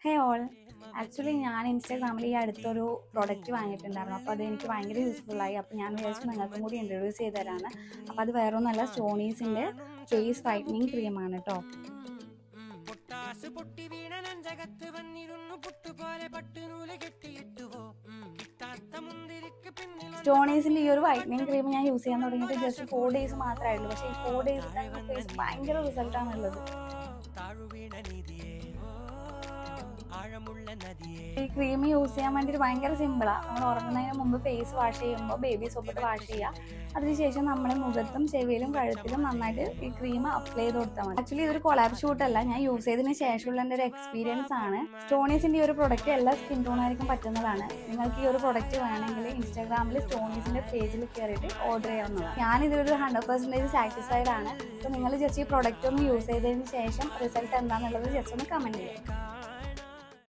ഹേ all, actually ഞാൻ ഇൻസ്റ്റാഗ്രാമിൽ ഈ അടുത്തൊരു പ്രൊഡക്റ്റ് വാങ്ങിയിട്ടുണ്ടായിരുന്നു. അപ്പോൾ അത് എനിക്ക് ഭയങ്കര യൂസ്ഫുള്ളായി. അപ്പോൾ ഞാൻ വിചാരിച്ചു നിങ്ങൾക്കും കൂടി ഇൻട്രൊഡ്യൂസ് ചെയ്ത് തരാണ്. അപ്പോൾ അത് വേറെ ഒന്നല്ല, സ്റ്റോണീസിൻ്റെ ഫേസ് വൈറ്റനിങ് ക്രീമാണ് കേട്ടോ. സ്റ്റോണീസിൻ്റെ ഈ ഒരു വൈറ്റനിങ് ക്രീം ഞാൻ യൂസ് ചെയ്യാൻ തുടങ്ങിയിട്ട് ജസ്റ്റ് 4 ഡേയ്സ് മാത്രമേ ഉള്ളൂ. പക്ഷേ ഈ 4 ഡേയ്സ് തന്നെ ഫേസ് ഭയങ്കര റിസൾട്ടാണുള്ളത്. ഈ ക്രീം യൂസ് ചെയ്യാൻ വേണ്ടിയിട്ട് ഭയങ്കര സിമ്പിളാണ്. നമ്മൾ ഉറങ്ങുന്നതിന് മുമ്പ് ഫേസ് വാഷ് ചെയ്യുമ്പോൾ ബേബി സോപ്പിട്ട് വാഷ് ചെയ്യുക. അതിനുശേഷം നമ്മൾ മുഖത്തും ചെവിയിലും കഴുത്തിലും നന്നായിട്ട് ഈ ക്രീം അപ്ലൈ ചെയ്ത് കൊടുത്താൽ മതി. ആക്ച്വലി ഇതൊരു കൊളാബ് ഷൂട്ടല്ല, ഞാൻ യൂസ് ചെയ്തതിന് ശേഷമുള്ള എൻ്റെ ഒരു എക്സ്പീരിയൻസ് ആണ്. സ്റ്റോണീസിൻ്റെ ഈ ഒരു പ്രൊഡക്റ്റ് എല്ലാ സ്കിൻ ടോണായിരിക്കും പറ്റുന്നതാണ്. നിങ്ങൾക്ക് ഈ ഒരു പ്രൊഡക്റ്റ് വേണമെങ്കിൽ ഇൻസ്റ്റാഗ്രാമിൽ സ്റ്റോണീസിൻ്റെ പേജിൽ കയറിയിട്ട് ഓർഡർ ചെയ്യാവുന്നതാണ്. ഞാനിതൊരു 100% സാറ്റിസ്ഫൈഡ് ആണ്. അപ്പോൾ നിങ്ങൾ ജസ്റ്റ് ഈ പ്രൊഡക്റ്റ് ഒന്ന് യൂസ് ചെയ്തതിന് ശേഷം റിസൾട്ട് എന്താണെന്നുള്ളത് ജസ്റ്റ് ഒന്ന് കമൻറ്റ് ചെയ്യുക.